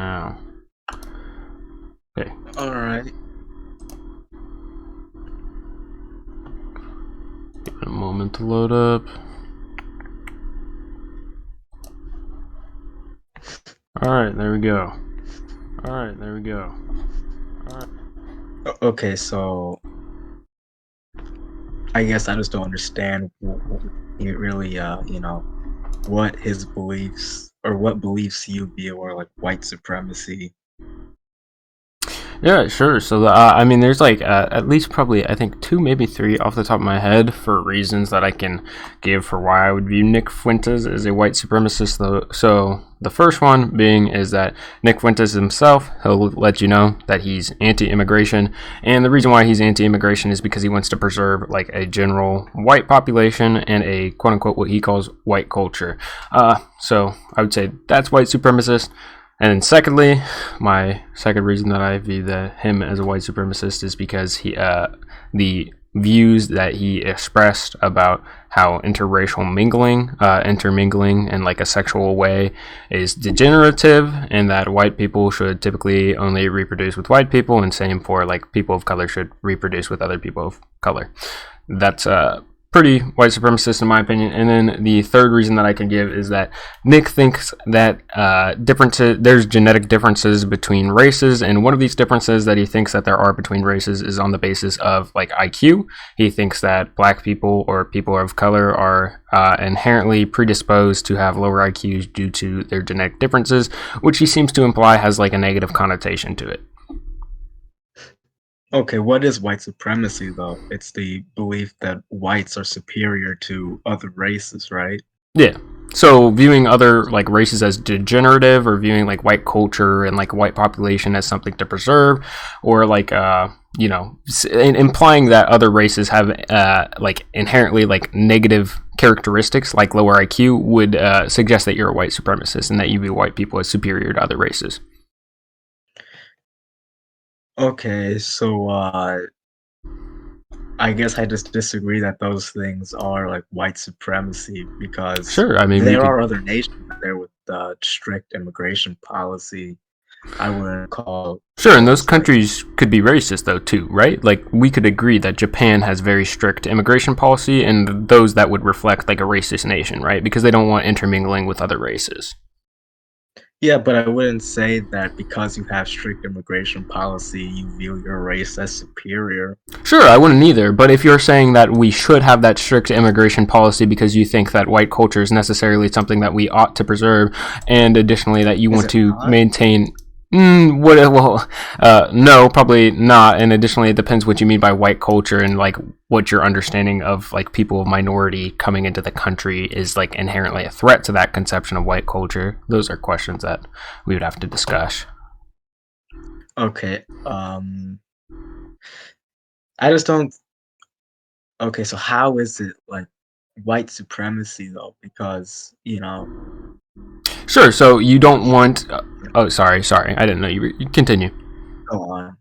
now. Okay. All right. Give it a moment to load up. Alright, there we go. Alright, there we go. Alright. Okay, so I guess I just don't understand really, what his beliefs or what beliefs you view are like white supremacy. Yeah, sure. So, I mean, there's like at least probably, I think, two, maybe three off the top of my head for reasons that I can give for why I would view Nick Fuentes as a white supremacist. So, the first one being is that Nick Fuentes himself, he'll let you know that he's anti-immigration. And the reason why he's anti-immigration is because he wants to preserve like a general white population and a quote-unquote what he calls white culture. So, I would say that's white supremacist. And then secondly, my second reason that I view him as a white supremacist is because the views that he expressed about how interracial intermingling in like a sexual way is degenerative, and that white people should typically only reproduce with white people, and same for like people of color should reproduce with other people of color. That's pretty white supremacist in my opinion. And then the third reason that I can give is that Nick thinks that there's genetic differences between races, and one of these differences that he thinks that there are between races is on the basis of like IQ. He thinks that black people or people of color are inherently predisposed to have lower IQs due to their genetic differences, which he seems to imply has like a negative connotation to it. Okay, what is white supremacy though? It's the belief that whites are superior to other races, right? Yeah. So viewing other like races as degenerative, or viewing like white culture and like white population as something to preserve, or like implying that other races have like inherently like negative characteristics like lower IQ would suggest that you're a white supremacist and that you view white people as superior to other races. Okay, so I guess I just disagree that those things are like white supremacy because Sure, I mean we there could. are other nations there with strict immigration policy. I wouldn't call Sure, and those those like countries could be racist though too, right? Like we could agree that Japan has very strict immigration policy, and those that would reflect like a racist nation, right? Because they don't want intermingling with other races. yeah, but I wouldn't say that because you have strict immigration policy, you view your race as superior. Sure, I wouldn't either, but if you're saying that we should have that strict immigration policy because you think that white culture is necessarily something that we ought to preserve, and additionally that you Is want it to not? maintain. No, probably not. And additionally, it depends what you mean by white culture, and like what your understanding of like people of minority coming into the country is like inherently a threat to that conception of white culture. Those are questions that we would have to discuss. Okay. I just don't. Okay, so how is it like white supremacy though? Because Sure. So you don't want. Oh, sorry. I didn't know you continue. go on,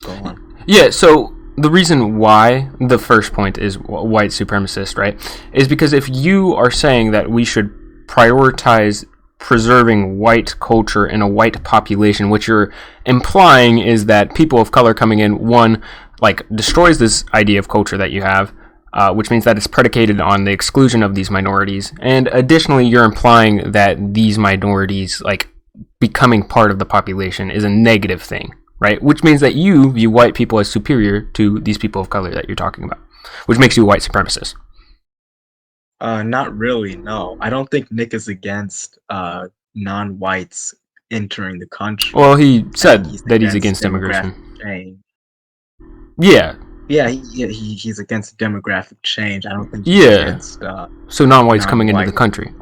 go on. Yeah, so the reason why the first point is white supremacist, right, is because if you are saying that we should prioritize preserving white culture in a white population, what you're implying is that people of color coming in, one, like destroys this idea of culture that you have, which means that it's predicated on the exclusion of these minorities. And additionally, you're implying that these minorities, like becoming part of the population, is a negative thing, right? Which means that you view white people as superior to these people of color that you're talking about, which makes you a white supremacist. Not really. No, I don't think Nick is against non-whites entering the Well, country. he I think said he's that he's against against demographic immigration. change. Yeah, Yeah, he's against demographic change. I don't think he's yeah. against So non-whites coming into the non-whites. country.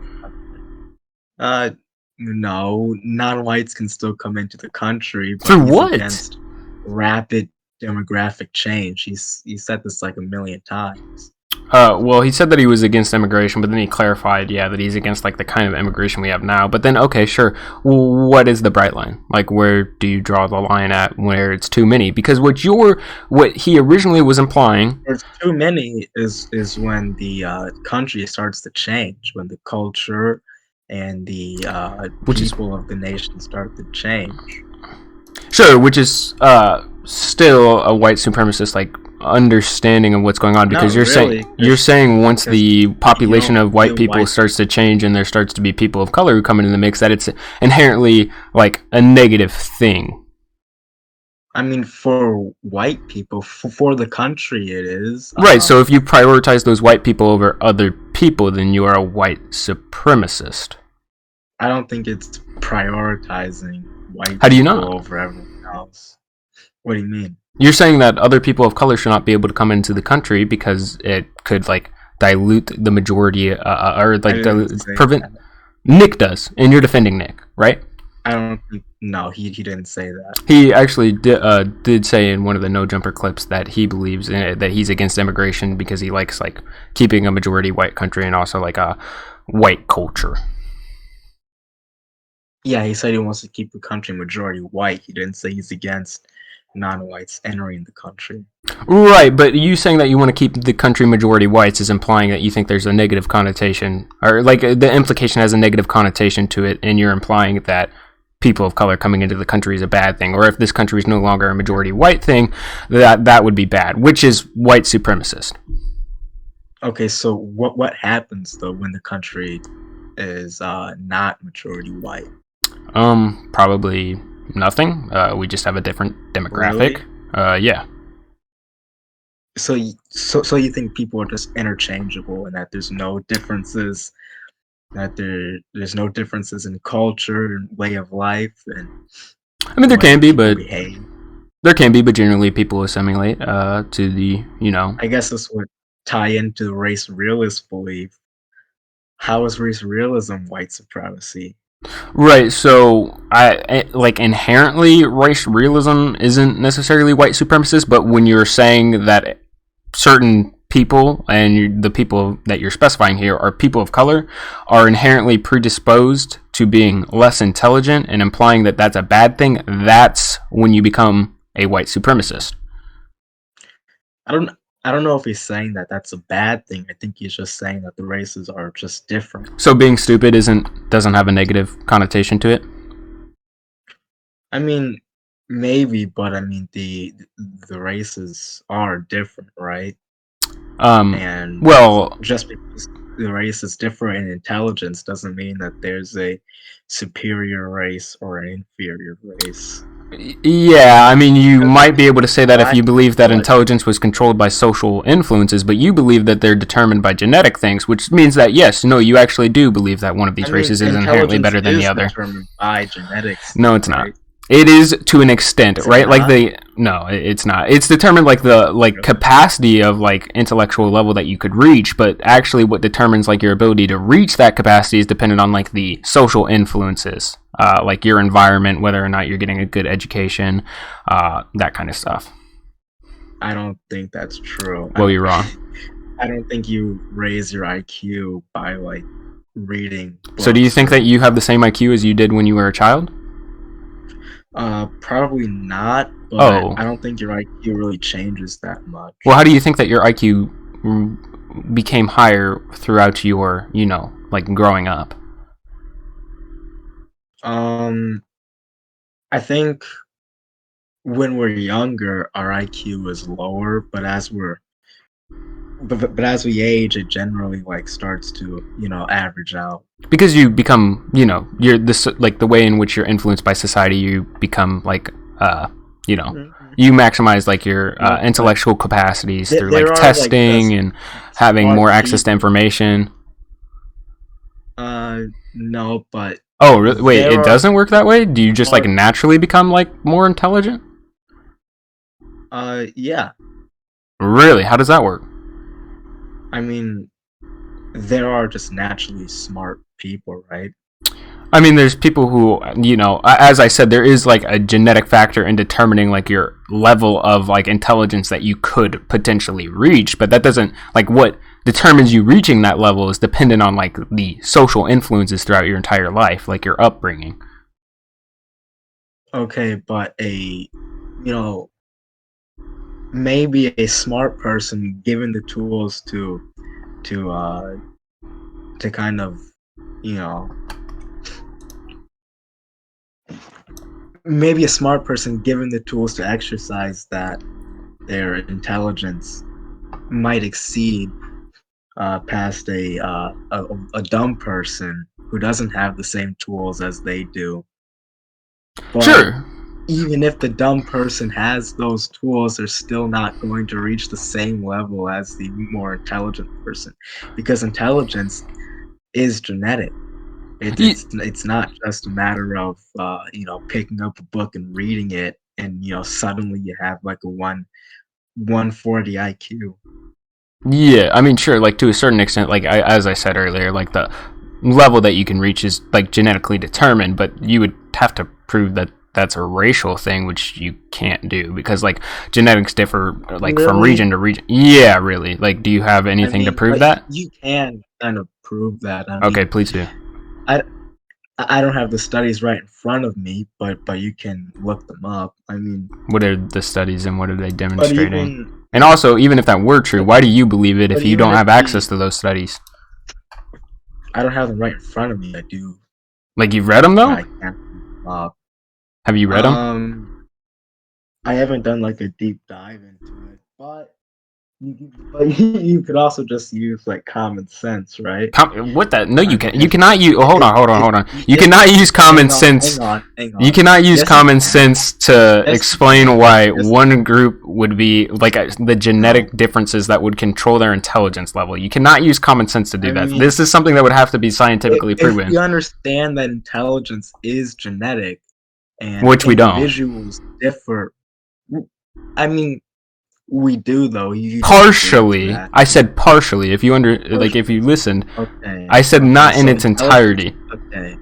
Uh, no, non-whites can still come into the country, but Through he's what? against rapid demographic change. He said this like a million times. Well, he said that he was against immigration, but then he clarified, yeah, that he's against like the kind of immigration we have now. But then, okay, sure. Well, what is the bright line? Like, where do you draw the line at where it's too many? Because what he originally was implying. It's too many is when the country starts to change, when the culture and the which is people of the nation start to change. sure, which is still a white supremacist like understanding of what's going on, because Not really, you're saying once because the you population don't of white view people white. starts to change and there starts to be people of color who come into the mix, that it's inherently like a negative thing. I mean, for white people, for the country, it is. Right, so if you prioritize those white people over other people, then you are a white supremacist. I don't think it's prioritizing white How do you people not? over everyone else. What do you mean? You're saying that other people of color should not be able to come into the country because it could like dilute the majority, or I like didn't say prevent. that. Nick does, and you're defending Nick, right? I don't think. No, he didn't say that. He actually did say in one of the No Jumper clips that he believes that he's against immigration because he likes like keeping a majority white country and also like a white culture. Yeah, he said he wants to keep the country majority white. He didn't say he's against non-whites entering the country. Right, but you saying that you want to keep the country majority whites is implying that you think there's a negative connotation, or like the implication has a negative connotation to it, and you're implying that people of color coming into the country is a bad thing, or if this country is no longer a majority white thing, that would be bad, which is white supremacist. Okay, so what happens though when the country is not majority white? Probably nothing. We just have a different demographic. Really? Yeah. So you think people are just interchangeable and that there's no differences, that there's no differences in culture and way of life and I mean, the way people behave? there can be, but generally people assimilate to the, you know. I guess this would tie into the race realist belief. How is race realism white supremacy? Right, so like inherently race realism isn't necessarily white supremacist, but when you're saying that certain people and the people that you're specifying here are people of color are inherently predisposed to being less intelligent and implying that that's a bad thing, that's when you become a white supremacist. I don't I don't know if he's saying that that's a bad thing. I think he's just saying that the races are just different. So being stupid doesn't have a negative connotation to it. I mean, maybe, but I mean the races are different, right? And Well, just because the race is different in intelligence doesn't mean that there's a superior race or an inferior race. yeah, I mean, you Because might be able to say that if black you believe that intelligence, intelligence was controlled by social influences, but you believe that they're determined by genetic things, which means that, yes, no, you actually do believe that one of I these mean, races is inherently intelligence better than the is other. determined by genetics, No, though, it's not. right? It is to an extent, Is it right? Like not? it's not. It's determined like the like Really? capacity of like intellectual level that you could reach, but actually what determines like your ability to reach that capacity is dependent on like the social influences, like your environment, whether or not you're getting a good education, that kind of stuff. I don't think that's true. Well, you're wrong. I don't think you raise your IQ by like reading So do you books think or that you have the same IQ as you did when you were a child? probably not, but Oh, I don't think your IQ really changes that much. well, how do you think that your IQ became higher throughout your, like growing up? Um, I think when we're younger, our IQ is lower, but as we age, it generally like starts to average out. Because you become, you're this like the way in which you're influenced by society, you become like, you know, Mhm. you maximize like your No, but intellectual capacities through like there are like testing just and having more smart access to people. information. No, but Oh, really? Wait, there it are doesn't work that way? Do you just like smart. naturally become like more intelligent? Yeah. Really? How does that work? I mean, there are just naturally smart people, right? I mean, there's people who, as I said, there is like a genetic factor in determining like your level of like intelligence that you could potentially reach, but that doesn't like what determines you reaching that level is dependent on like the social influences throughout your entire life, like your upbringing. Okay, but know, maybe a smart person given the tools to to kind of, you know, maybe a smart person given the tools to exercise that, their intelligence might exceed past a dumb person who doesn't have the same tools as they do. But Sure. even if the dumb person has those tools, they're still not going to reach the same level as the more intelligent person, because intelligence is genetic. It's not just a matter of picking up a book and reading it, and suddenly you have like a 140 IQ. Yeah, I mean, sure, like to a certain extent, like as I said earlier, like the level that you can reach is like genetically determined, but you would have to prove that that's a racial thing, which you can't do because like genetics differ like from Really? region to region. Yeah, really. Like, do you have I anything to mean, prove but that? you can kind of prove that. I Okay, mean, please do. I I don't have the studies right in front of me, but you can look them up. I mean, What are the studies and what are they but demonstrating? even And also, even if that were true, but why do you believe it but if you even don't if have access we to those studies? I don't have them right in front of me. I do, Like, you've read them but though? I can't pull them up. Have you read them? Um, I haven't done like a deep dive into it, but you could also just use like common sense, right? What that? No, I you mean, can. You cannot use. Oh, hold on, hold on, hold on. You if cannot use common hang on, sense. hang on, hang You on. cannot use Yes, you common can. sense to Yes, you explain can. why Yes, one group would be like the no. genetic differences that would control their intelligence level. You cannot use common sense to do I that. mean, This is something that would have to be scientifically if proven, we understand that intelligence is genetic and which we don't. individuals differ, I mean, we do though. You don't agree to Partially, that. I said partially. If you if you Partially. listened, Okay. I said Okay. not in So its intelligence. entirety. Okay.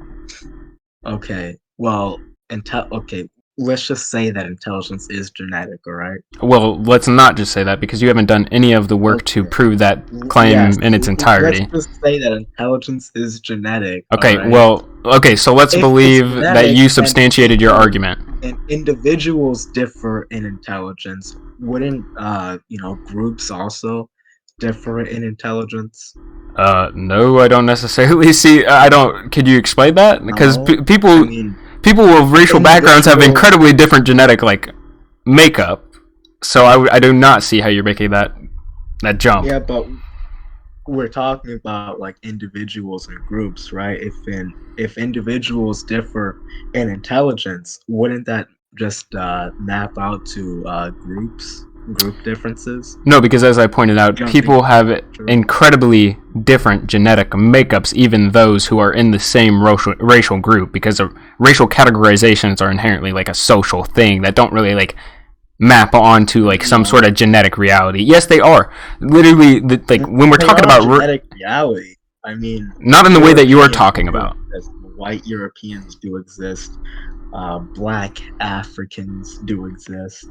Okay. Well, okay. Let's just say that intelligence is genetic. All right. Well, let's not just say that because you haven't done any of the work to Okay. prove that Yes. claim in its Let's entirety. just say that intelligence is genetic. All Okay, right. well, okay, so let's If it's believe that genetic you and substantiated your people argument. and individuals differ in intelligence, wouldn't groups also differ in intelligence? No, I don't necessarily see. I don't. Could you explain that? Because No. I mean, people with racial backgrounds have individuals. incredibly different genetic like makeup. So I do not see how you're making that jump. Yeah, but we're talking about like individuals and groups, right? If individuals differ in intelligence, wouldn't that just map out to group differences? No, because as I pointed out, You don't think people have that's true? incredibly different genetic makeups, even those who are in the same racial group, because racial categorizations are inherently like a social thing that don't really like map onto like some sort No, of genetic reality. Yes, they are. Literally, like when we're they talking are about genetic reality. I mean, not in the way that you are Europeans talking do about. exist. White Europeans do exist. Black Africans do exist.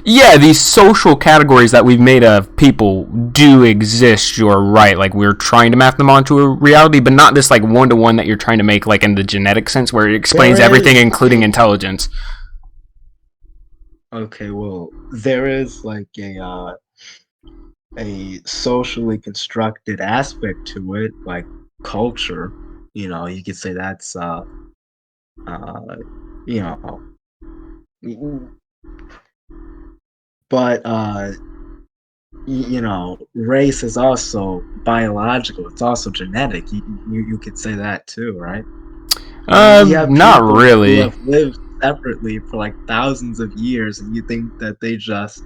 Yeah, these social categories that we've made of people do exist. You're right. Like we're trying to map them onto a reality, but not this like one to one that you're trying to make like in the genetic sense, where it explains There everything, is including intelligence. okay, well, there is like a socially constructed aspect to it, like culture. You could say that's uh you know, but race is also biological. It's also genetic. You could say that too, right? You have Not people who really. have lived separately for like thousands of years, and you think that they just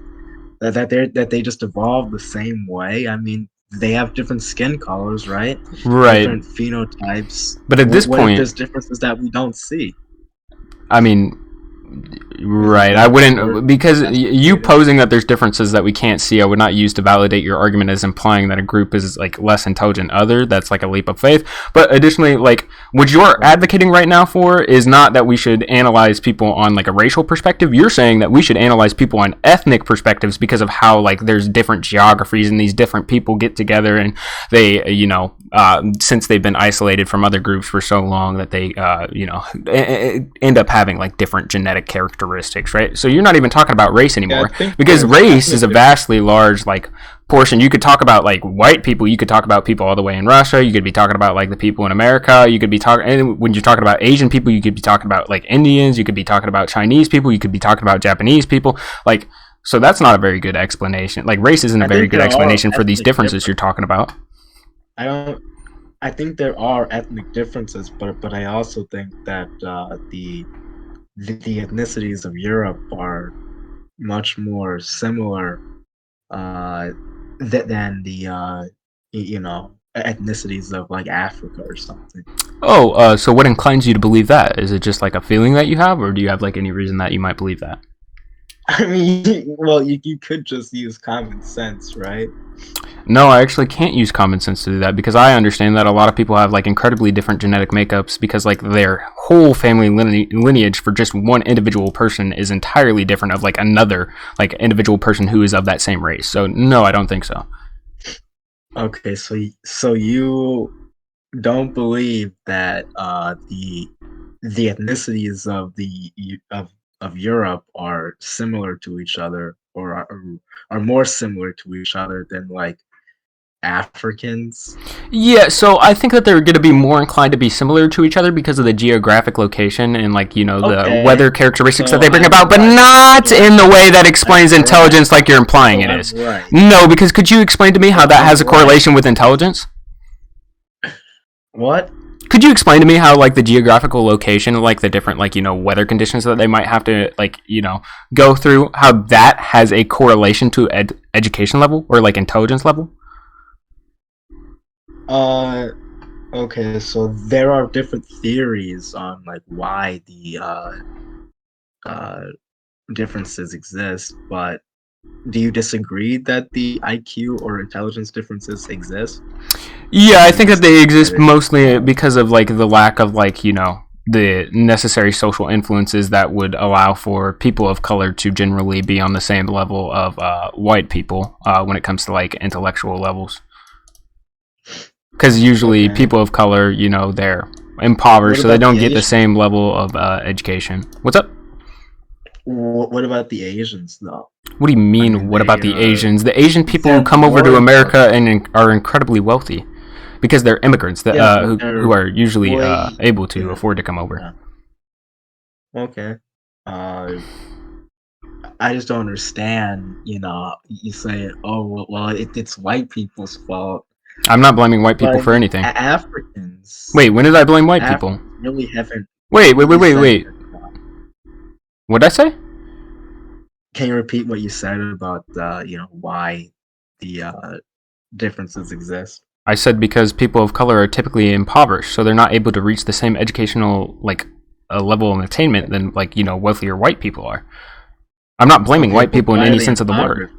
evolved the same way. I mean, they have different skin colors, right? Right. Different phenotypes. But at this What if point, there's differences that we don't see? I mean, Isn't right. I that wouldn't because that's the you point of it? posing that there's differences that we can't see. I would not use to validate your argument as implying that a group is like less intelligent other. That's like a leap of faith. But additionally, like what you're Right. advocating right now for is not that we should analyze people on like a racial perspective. You're saying that we should analyze people on ethnic perspectives because of how like there's different geographies and these different people get together and they since they've been isolated from other groups for so long that they end up having like different genetic genetic characteristics, right? So you're not even talking about race Yeah, I anymore, think because there's race is a ethnic vastly large like portion. You could talk about like white people, you could talk about people all the way in Russia, you could be talking about like the people in America, you could be talking, and when you're talking about Asian people, you could be talking about like Indians, you could be talking about Chinese people, you could be talking about Japanese people, like, so that's not a very good explanation. Like race isn't a I very think good there are explanation for these ethnic differences you're differences. talking about. I don't. I think there are ethnic differences, but I also think that the ethnicities of Europe are much more similar uh, than the ethnicities of like Africa or something. Oh, so what inclines you to believe that? Is it just like a feeling that you have, or do you have like any reason that you might believe that? I mean, well, you could just use common sense, right? No, I actually can't use common sense to do that because I understand that a lot of people have like incredibly different genetic makeups because like their whole family lineage for just one individual person is entirely different of like another like individual person who is of that same race. So no, I don't think so. Okay, so you don't believe that the ethnicities of of Europe are similar to each other or are more similar to each other than like Africans? Yeah, so I think that they're going to be more inclined to be similar to each other because of the geographic location and like the Okay, weather characteristics that so they bring I'm about, but right. not You're in the way that explains I'm right. intelligence like you're implying So it I'm is. right. No, because could you explain to me how So that I'm has a right. correlation with intelligence? What? Could you explain to me how like the geographical location, like the different like weather conditions that they might have to like go through, how that has a correlation to education level or like intelligence level? Uh, okay, so there are different theories on like why the uh differences exist, but do you disagree that the IQ or intelligence differences exist? Yeah, Or I do you think that just they think that exist it's mostly because of like the lack of like the necessary social influences that would allow for people of color to generally be on the same level of white people when it comes to like intellectual levels. Because usually okay? people of color, they're What impoverished, so they about don't the get the Asians? same level of education. What's up? What about the Asians though? What do you I mean? mean, What about the Asians? The Asian people who they're come over more to America intelligent. and are incredibly wealthy because they're immigrants that Yeah, but who they're are usually way able to yeah, afford to come over. yeah. Okay. Uh, I just don't understand. You say, "Oh, well, it's white people's fault," I'm not blaming white but people I for mean, anything. Africans, Wait, when did I blame white people? Africans really haven't. Wait, wait, wait, You wait, said wait. that. What'd I say? Can you repeat what you said about why the differences exist? I said because people of color are typically impoverished, so they're not able to reach the same educational like level of attainment than like wealthier white people are. I'm not blaming Okay, white but people in why are any they sense of the word. impoverished?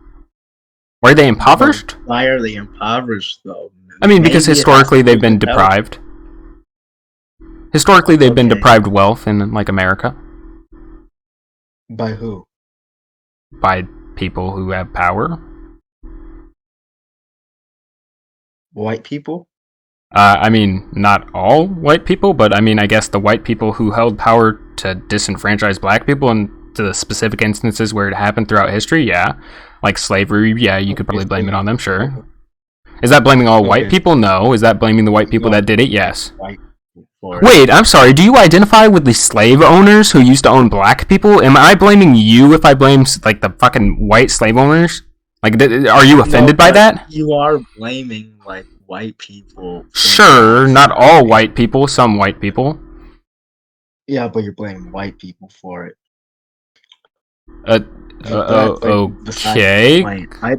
Why are they But impoverished? why are they impoverished though? I mean, because Maybe it has to historically do they've with been intelligence. deprived. Historically, they've been Okay, deprived wealth in like America by who? by people who have power. White people? I mean, not all white people, but I mean, I guess the white people who held power to disenfranchise black people and to the specific instances where it happened throughout history, yeah. Like slavery, yeah, you could Okay, probably so blame it on them, sure. o- Is that blaming all white okay, people? No. Is that blaming the white people no, that did it? blame Yes. white people for it. Wait, I'm sorry. Do you identify with the slave owners who used to own black people? Am I blaming you if I blame like the fucking white slave owners? Like, are you No, offended by but that? you are blaming like white people for the Sure, not all genocide. white people, some white people. Yeah, but you're blaming white people for it. Uh, But that's like besides the okay. point. I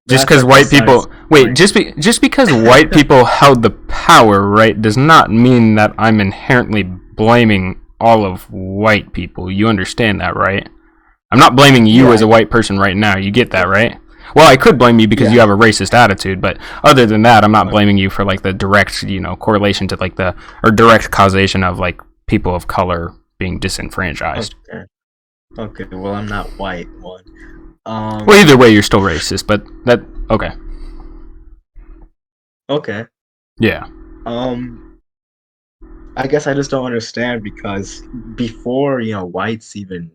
Just That's because like white besides people the wait, point. just because white people held the power, right, does not mean that I'm inherently blaming all of white people. You understand that, right? I'm not blaming you Yeah, as a white person right now. You get that, right? Well, I could blame you because you yeah. have a racist attitude, but other than that, I'm not Okay. blaming you for like the direct, correlation to like the or direct causation of like people of color being disenfranchised. Okay. Okay. Well, I'm not white. One. Well, Um. either way, you're still racist, but that okay. Okay. Yeah. Um. I guess I just don't understand because before whites even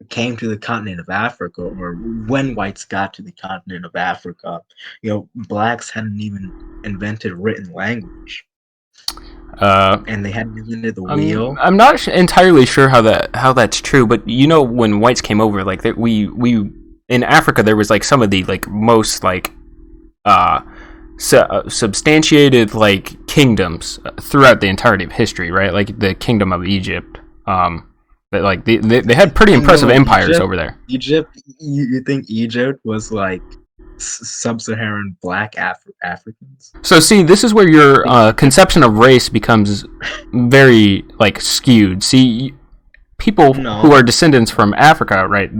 came to the continent of Africa, or when whites got to the continent of Africa, blacks hadn't even invented written language, Uh, and they hadn't invented the I'm wheel. I'm not entirely sure how that's true, but when whites came over, like we in Africa there was like some of the like most like uh substantiated like kingdoms throughout the entirety of history, right? Like the kingdom of Egypt. But like they had pretty impressive empires Egypt, over there. Egypt. You think Egypt was like sub-Saharan black Africans? So see, this is where your Think Egypt? conception of race becomes very like skewed. See, people who are No, descendants from Africa, right?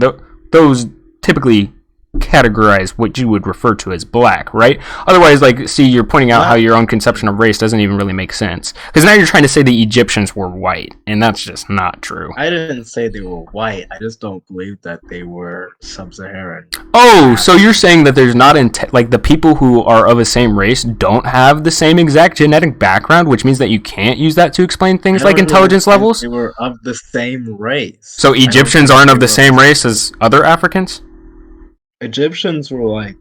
Those typically categorize what you would refer to as black, right? Otherwise, like, see, you're pointing out how not. your own conception of race doesn't even really make sense. Because now you're trying to say the Egyptians were white, and that's just not true. I didn't say they were white. I just don't believe that they were sub-Saharan Oh, so you're Africans. saying that there's not like the people who are of the same race don't have the same exact genetic background, which means that you can't use that to explain I things like don't even intelligence think levels? they were of the same race. So I don't Egyptians think aren't they of the were same race as other Africans? Egyptians were like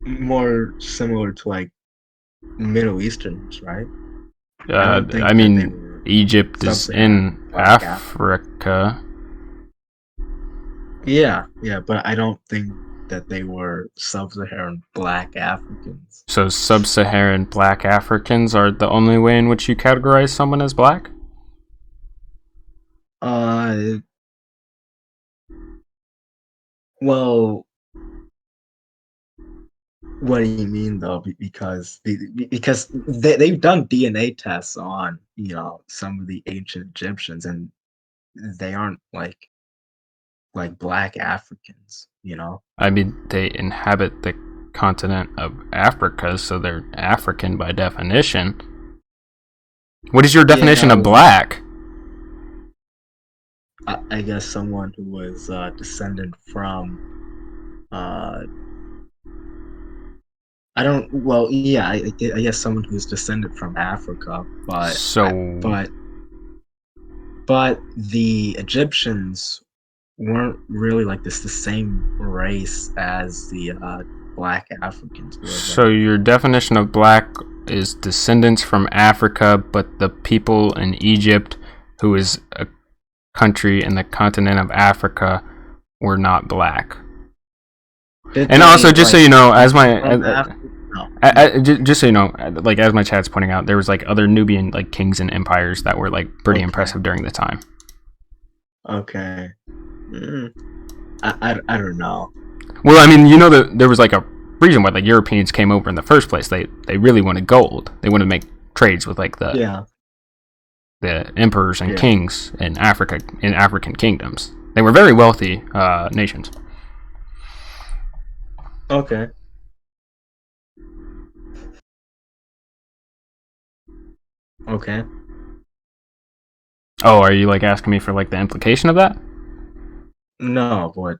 more similar to like Middle Easterns, right? I don't I think that they mean, were Egypt is sub-Saharan in black Africans. Africa. Yeah, yeah, but I don't think that they were sub-Saharan black Africans. So sub-Saharan black Africans are the only way in which you categorize someone as black? Uh, well, what do you mean though? Because they've done DNA tests on some of the ancient Egyptians, and they aren't like black Africans. I mean, they inhabit the continent of Africa, so they're African by definition. What is your definition Yeah, of well, black? I guess someone who was descendant from uh I don't well yeah I guess someone who's descended from Africa, but So, but but the Egyptians weren't really like the same race as the black Africans were so though. your definition of black is descendants from Africa, but the people in Egypt, who is a country in the continent of Africa, were not black. Did And also, they just so like you know, come from Africa? No. just so you know, like as my chat's pointing out, there was like other Nubian like kings and empires that were like pretty Okay. impressive during the time. Okay. Mm, I don't know. Well, I mean, that there was like a reason why like Europeans came over in the first place. They really wanted gold. They wanted to make trades with like Yeah. the emperors and Yeah. kings in Africa, in African kingdoms. They were very wealthy nations. Okay. Okay. Oh, are you like asking me for like the implication of that? No, but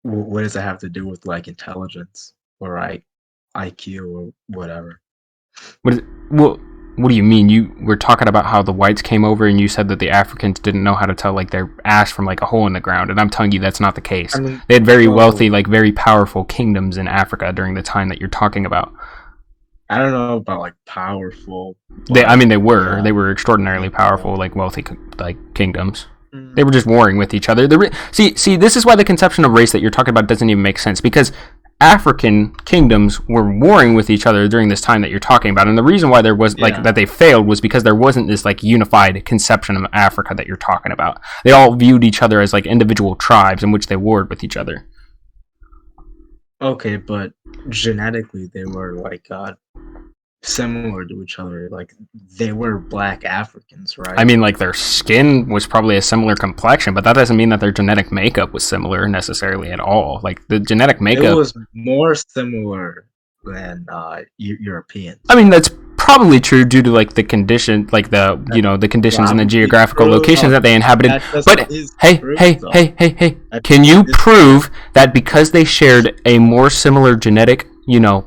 what does it have to do with like intelligence or like IQ or whatever? What is, well, what do you mean? You were talking about how the whites came over and you said that the Africans didn't know how to tell like their ash from like a hole in the ground, and I'm telling you that's not the I case. mean, They had very wealthy, well, like very powerful kingdoms in Africa during the time that you're talking about. I don't know about like powerful, I but mean, yeah, they were extraordinarily they powerful, were. like wealthy, like kingdoms. They Mm, were just warring with each other. See, this is why the conception of race that you're talking about doesn't even make sense, because African kingdoms were warring with each other during this time that you're talking about, and the reason why there was like yeah. that they failed was because there wasn't this like unified conception of Africa that you're talking about. They all viewed each other as like individual tribes in which they warred with each other. Okay, but genetically they were like similar to each other. Like they were black Africans, I right? mean, like their skin was probably a similar complexion, but that doesn't mean that their genetic makeup was similar necessarily at all. Like the genetic It makeup, was more similar than I Europeans. mean, that's probably true due to like the condition, like the the conditions and the geographical locations that they inhabited. But hey, can you prove that because they shared a more similar genetic,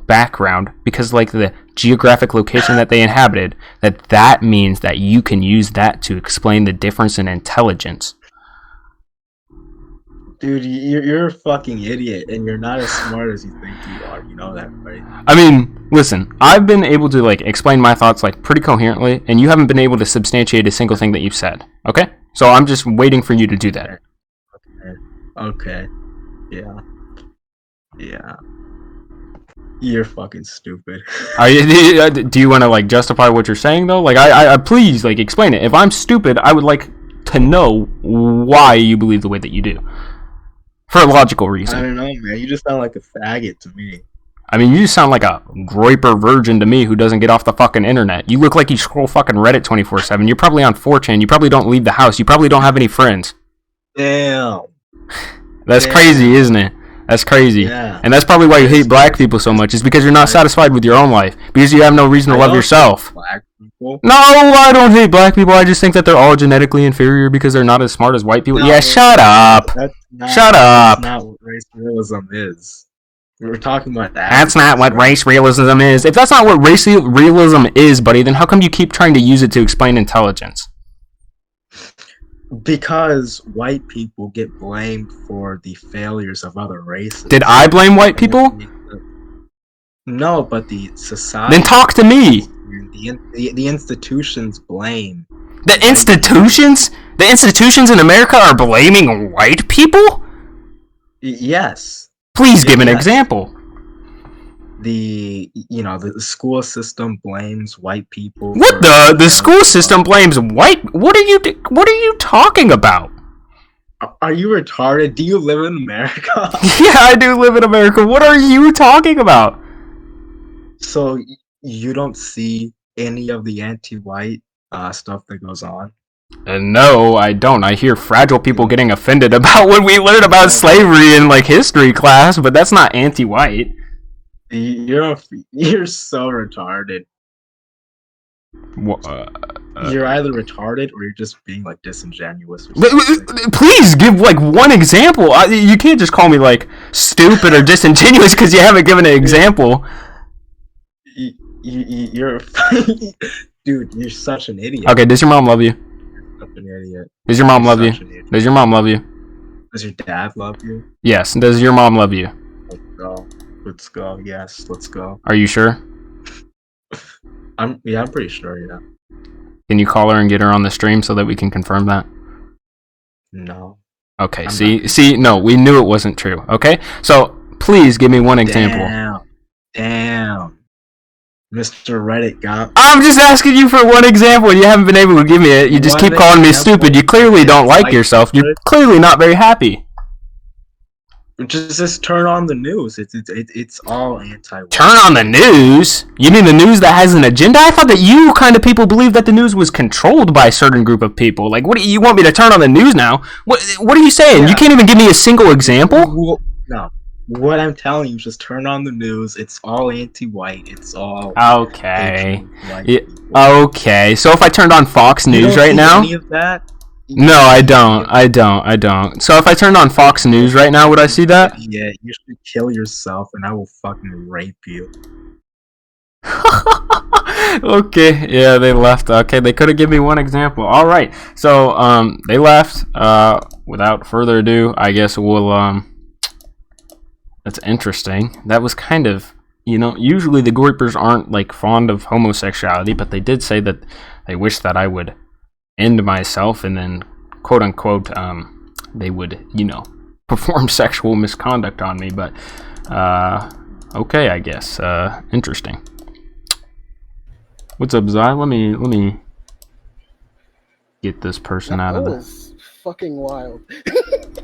background, because like the geographic location that they inhabited, that means that you can use that to explain the difference in intelligence? Dude, you're a fucking idiot, and you're not as smart as you think you are. You know that, right? I mean, listen, I've been able to like explain my thoughts like pretty coherently, and you haven't been able to substantiate a single thing that you've said. Okay? So I'm just waiting for you to do that. Okay. Yeah. You're fucking stupid. Do you want to like justify what you're saying though? Like, I please like explain it. If I'm stupid, I would like to know why you believe the way that you do. For a logical reason. I don't know, man. You just sound like a faggot to me. I mean, you just sound like a groyper virgin to me who doesn't get off the fucking internet. You look like you scroll fucking Reddit 24/7. You're probably on 4chan. You probably don't leave the house. You probably don't have any friends. Damn. That's crazy, isn't it? That's crazy. Yeah. And that's probably why you hate black people so much, is because you're not satisfied with your own life. Because you have no reason to love yourself. Black people? No, I don't hate black people. I just think that they're all genetically inferior because they're not as smart as white people. No, yeah, shut up. Shut up. That's not what race realism is. We were talking about that. That's not what race realism is. If that's not what race realism is, buddy, then how come you keep trying to use it to explain intelligence? Because white people get blamed for the failures of other races. Did I blame white people? No, but the society. Then talk to me. The institutions blame. The institutions? The institutions in America are blaming white people? Yes. Please give an example. The school system blames white people. What the school system blames white? What are you talking about? Are you retarded? Do you live in America? Yeah, I do live in America. What are you talking about? So you don't see any of the anti-white stuff that goes on? No, I don't. I hear fragile people getting offended about when we learn about slavery in like history class, but that's not anti-white. You're so retarded. You're either retarded or you're just being like disingenuous. Or please give like one example. You can't just call me like stupid or disingenuous because you haven't given an example. You're dude. You're such an idiot. Okay, does your mom love you? You're such an idiot. Does your mom love you? Does your mom love you? Does your dad love you? Yes. Does your mom love you? Let's go. Let's go. Yes, let's go. Are you sure? I'm pretty sure, yeah. Can you call her and get her on the stream so that we can confirm that? No. Okay, no, we knew it wasn't true, okay? So, please give me one example. Damn. Mr. Reddit got... I'm just asking you for one example and you haven't been able to give me it. You just keep calling me stupid. You clearly don't like yourself. You're clearly not very happy. Just turn on the news. It's all anti-white. Turn on the news? You mean the news that has an agenda? I thought that you kind of people believe that the news was controlled by a certain group of people. Like, what do you want me to turn on the news now? What are you saying? Yeah. You can't even give me a single example? No. What I'm telling you is just turn on the news. It's all anti-white. It's all okay. Okay. So if I turned on Fox News right now? Any of that? No, I don't. So if I turned on Fox News right now, would I see that? Yeah, you should kill yourself and I will fucking rape you. Okay, yeah, they left. Okay, they could have given me one example. All right, so they left. Without further ado, I guess we'll that's interesting. That was kind of, usually the groypers aren't like fond of homosexuality, but they did say that they wish that I would end myself and then quote unquote they would perform sexual misconduct on me, but okay, I guess interesting. What's up, Zai? Let me get this person out of this. Fucking wild.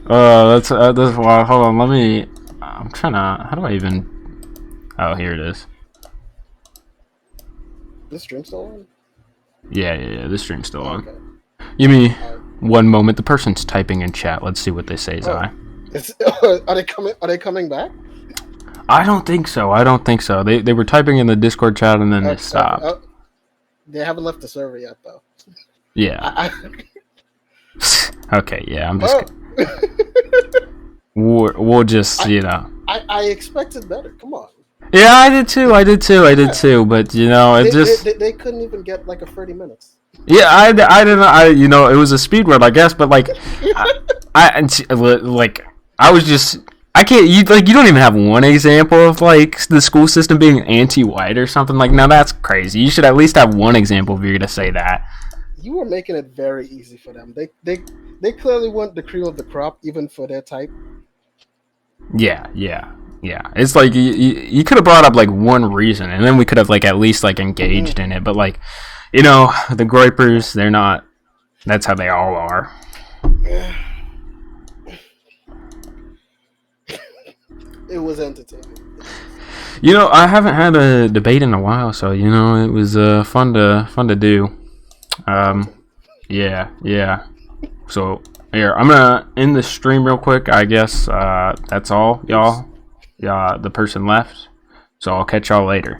That's wild. Hold on, I'm trying to, how do I even, oh, here it is. This stream's still on? Yeah, this stream's still on. Okay. Give me one moment. The person's typing in chat. Let's see what they say, Zai. Are they coming back? I don't think so. They were typing in the Discord chat and then they stopped. They haven't left the server yet, though. Yeah. Okay. Yeah. I'm Oh, just. We'll just I expected better. Come on. Yeah, I did too. But it just. They couldn't even get like a 30 minutes. Yeah, I didn't. It was a speed run, I guess. But like, I was just. I can't. You don't even have one example of like the school system being anti-white or something. Like, now that's crazy. You should at least have one example if you're gonna say that. You were making it very easy for them. They clearly want the cream of the crop, even for their type. Yeah. It's like you could have brought up like one reason, and then we could have like at least like engaged in it. But like, the groypers, they're not. That's how they all are. It was entertaining. I haven't had a debate in a while, so it was fun to do. Yeah. So here, I'm gonna end the stream real quick. I guess that's all, y'all. Yeah, the person left. So I'll catch y'all later.